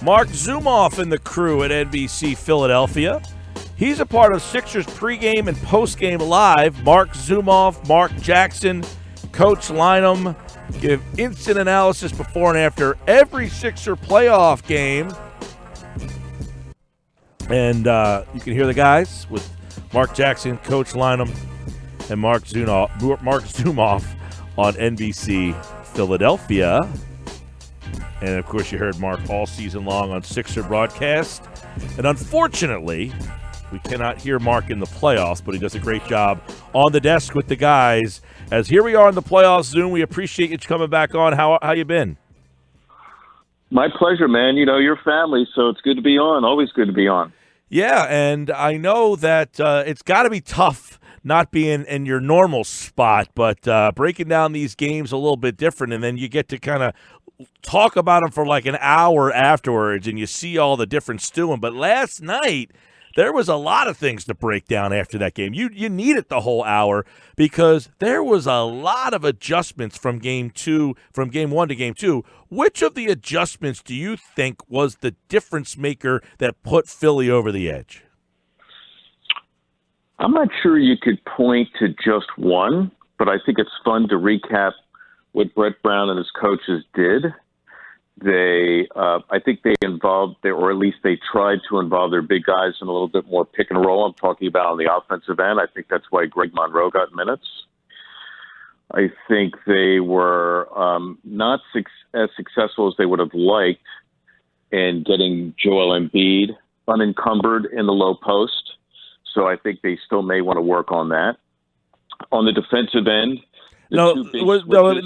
Marc Zumoff and the crew at NBC Philadelphia. He's a part of Sixers pregame and postgame live. Marc Zumoff, Mark Jackson, Coach Lynham give instant analysis before and after every Sixer playoff game. And you can hear the guys with Mark Jackson, Coach Lynham, and Marc Zumoff on NBC Philadelphia. And, of course, you heard Mark all season long on Sixer broadcast. And, unfortunately, we cannot hear Mark in the playoffs, but he does a great job on the desk with the guys. As here we are in the playoffs, Zoom. We appreciate you coming back on. How you been? My pleasure, man. You know, your family, so it's good to be on. Always good to be on. Yeah, and I know that it's got to be tough not being in your normal spot, but breaking down these games a little bit different, and then you get to kind of talk about them for like an hour afterwards, and you see all the different stewing. But last night, there was a lot of things to break down after that game. You needed the whole hour because there was a lot of adjustments from game one to game two. Which of the adjustments do you think was the difference maker that put Philly over the edge? I'm not sure you could point to just one, but I think it's fun to recap what Brett Brown and his coaches did. I think they involved, or at least they tried to involve their big guys in a little bit more pick and roll. I'm talking about on the offensive end. I think that's why Greg Monroe got minutes. I think they were not as successful as they would have liked in getting Joel Embiid unencumbered in the low post. So I think they still may want to work on that. On the defensive end, let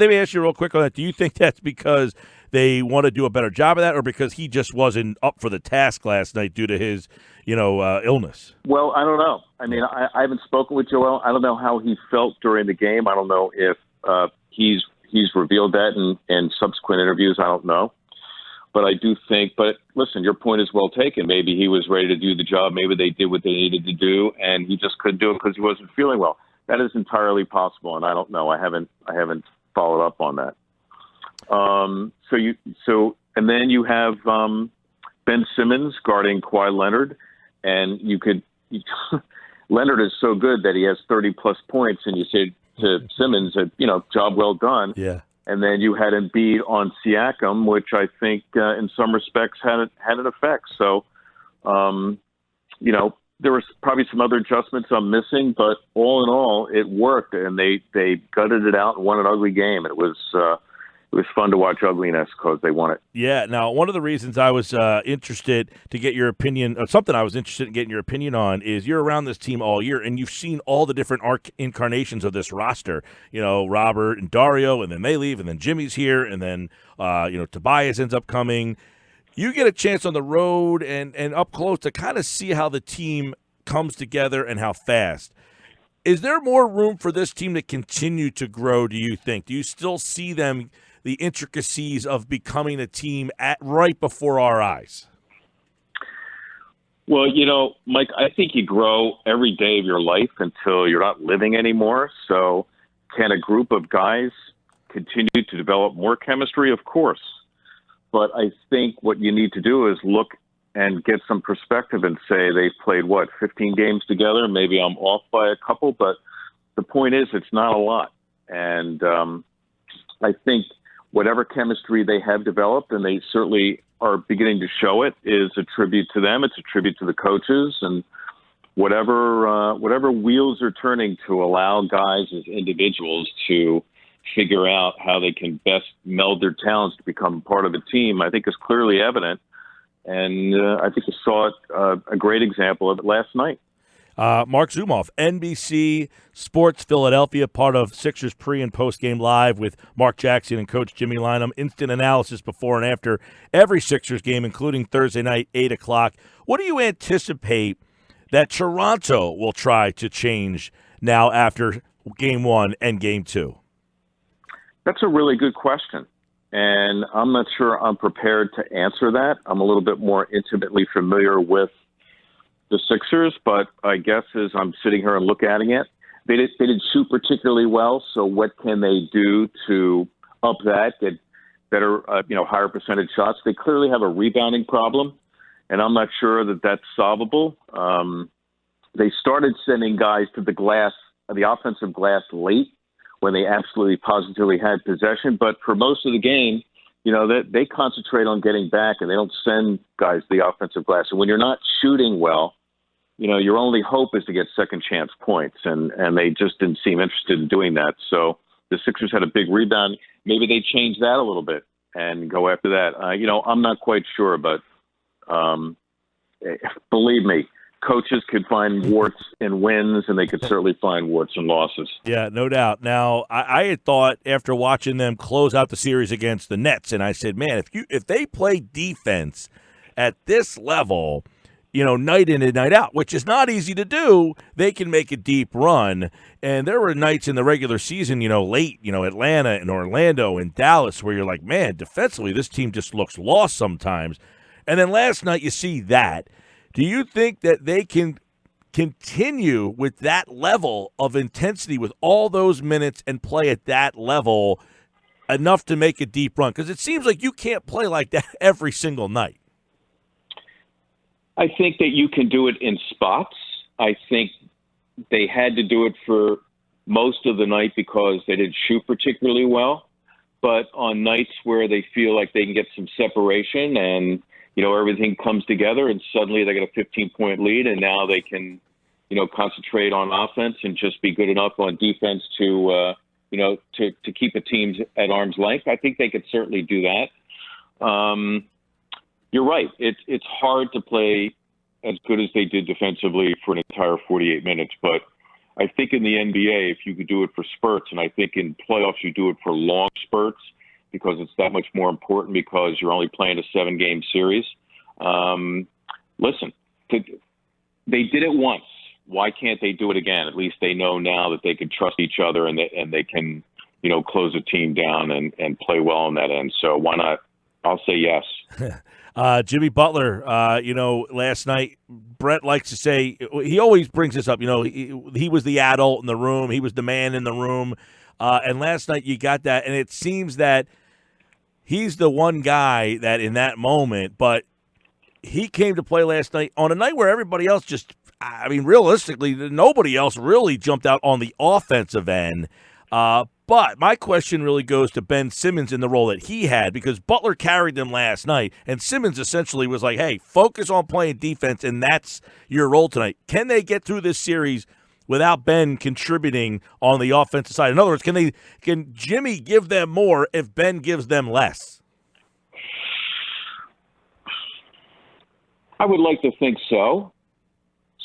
me ask you real quick on that. Do you think that's because they want to do a better job of that, or because he just wasn't up for the task last night due to his, illness? Well, I don't know. I mean, I haven't spoken with Joel. I don't know how he felt during the game. I don't know if he's revealed that in subsequent interviews. I don't know. But I do think, but listen, your point is well taken. Maybe he was ready to do the job. Maybe they did what they needed to do, and he just couldn't do it because he wasn't feeling well. That is entirely possible, and I don't know. I haven't followed up on that. And then you have Ben Simmons guarding Kawhi Leonard, and Leonard is so good that he has 30-plus points, and you say to Simmons, job well done. Yeah. And then you had Embiid on Siakam, which I think in some respects had an effect. So, there was probably some other adjustments I'm missing, but all in all, it worked, and they gutted it out and won an ugly game. It was fun to watch ugliness because they won it. Yeah. Now, one of the reasons I was interested to get your opinion, or something I was interested in getting your opinion on, is you're around this team all year, and you've seen all the different incarnations of this roster. Robert and Dario, and then they leave, and then Jimmy's here, and then Tobias ends up coming. You get a chance on the road and up close to kind of see how the team comes together and how fast. Is there more room for this team to continue to grow, do you think? Do you still see them, the intricacies of becoming a team right before our eyes? Well, Mike, I think you grow every day of your life until you're not living anymore. So can a group of guys continue to develop more chemistry? Of course. But I think what you need to do is look and get some perspective and say they've played, 15 games together? Maybe I'm off by a couple, but the point is it's not a lot. And I think whatever chemistry they have developed, and they certainly are beginning to show it, is a tribute to them. It's a tribute to the coaches, and whatever wheels are turning to allow guys as individuals to figure out how they can best meld their talents to become part of a team, I think is clearly evident. And I think you saw it, a great example of it last night. Marc Zumoff, NBC Sports Philadelphia, part of Sixers pre- and post-game live with Mark Jackson and Coach Jimmy Lynham. Instant analysis before and after every Sixers game, including Thursday night, 8 o'clock. What do you anticipate that Toronto will try to change now after Game 1 and Game 2? That's a really good question. And I'm not sure I'm prepared to answer that. I'm a little bit more intimately familiar with the Sixers, but I guess as I'm sitting here and looking at it, they didn't shoot particularly well. So what can they do to up that, get better, higher percentage shots. They clearly have a rebounding problem, and I'm not sure that that's solvable. They started sending guys to the offensive glass late when they absolutely positively had possession. But for most of the game, they concentrate on getting back, and they don't send guys to the offensive glass. And when you're not shooting well, your only hope is to get second chance points, and they just didn't seem interested in doing that. So the Sixers had a big rebound. Maybe they change that a little bit and go after that. I'm not quite sure, but believe me, coaches could find warts in wins, and they could certainly find warts in losses. Yeah, no doubt. Now, I had thought after watching them close out the series against the Nets, and I said, man, if they play defense at this level, night in and night out, which is not easy to do, they can make a deep run. And there were nights in the regular season, late, Atlanta and Orlando and Dallas, where you're like, man, defensively, this team just looks lost sometimes. And then last night you see that. Do you think that they can continue with that level of intensity with all those minutes and play at that level enough to make a deep run? Because it seems like you can't play like that every single night. I think that you can do it in spots. I think they had to do it for most of the night because they didn't shoot particularly well. But on nights where they feel like they can get some separation and everything comes together, and suddenly they get a 15-point lead, and now they can, concentrate on offense and just be good enough on defense to keep a team at arm's length. I think they could certainly do that. You're right. It's hard to play as good as they did defensively for an entire 48 minutes, but I think in the NBA, if you could do it for spurts, and I think in playoffs you do it for long spurts, because it's that much more important because you're only playing a 7-game series. Listen, they did it once. Why can't they do it again? At least they know now that they can trust each other and they can, close a team down and play well on that end. So why not? I'll say yes. Jimmy Butler, last night, Brett likes to say, he always brings this up, he was the adult in the room. He was the man in the room. And last night you got that, and it seems that he's the one guy that in that moment, but he came to play last night on a night where everybody else realistically, nobody else really jumped out on the offensive end. But my question really goes to Ben Simmons in the role that he had, because Butler carried them last night, and Simmons essentially was like, hey, focus on playing defense, and that's your role tonight. Can they get through this series without Ben contributing on the offensive side? In other words, can Jimmy give them more if Ben gives them less? I would like to think so.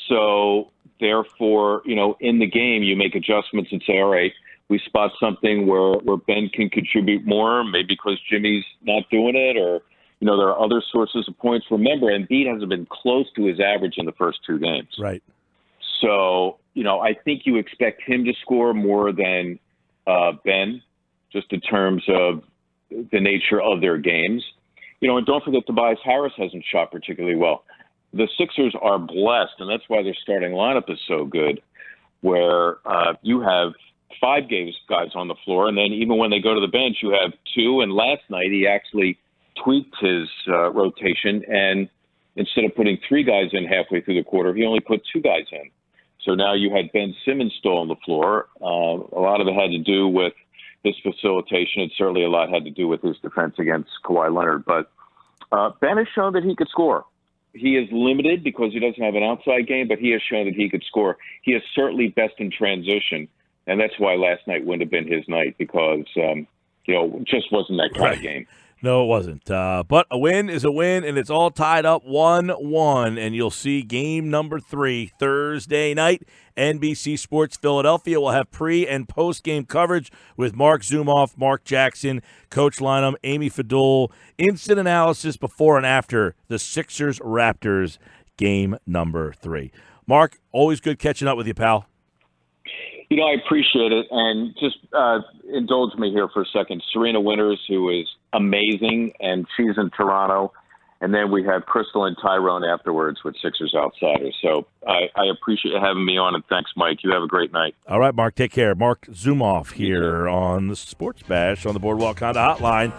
So, therefore, in the game, you make adjustments and say, all right, we spot something where Ben can contribute more, maybe because Jimmy's not doing it, or, there are other sources of points. Remember, Embiid hasn't been close to his average in the first 2 games. Right. So, I think you expect him to score more than Ben, just in terms of the nature of their games. And don't forget Tobias Harris hasn't shot particularly well. The Sixers are blessed, and that's why their starting lineup is so good, where you have 5 guys on the floor, and then even when they go to the bench, you have 2. And last night he actually tweaked his rotation, and instead of putting 3 guys in halfway through the quarter, he only put 2 guys in. So now you had Ben Simmons still on the floor. A lot of it had to do with his facilitation, and certainly a lot had to do with his defense against Kawhi Leonard. But Ben has shown that he could score. He is limited because he doesn't have an outside game, but he has shown that he could score. He is certainly best in transition, and that's why last night wouldn't have been his night, because it just wasn't that kind of game. No, it wasn't. But a win is a win, and it's all tied up 1-1, and you'll see game number 3 Thursday night. NBC Sports Philadelphia will have pre- and post-game coverage with Marc Zumoff, Mark Jackson, Coach Lynham, Amy Fadul, instant analysis before and after the Sixers-Raptors game number 3. Mark, always good catching up with you, pal. I appreciate it, and just indulge me here for a second. Serena Winters, who is amazing, and she's in Toronto, and then we have Crystal and Tyrone afterwards with Sixers Outsiders. So I appreciate you having me on, and thanks, Mike. You have a great night. All right, Mark, take care. Marc Zumoff here on the Sports Bash on the Boardwalk Honda Hotline.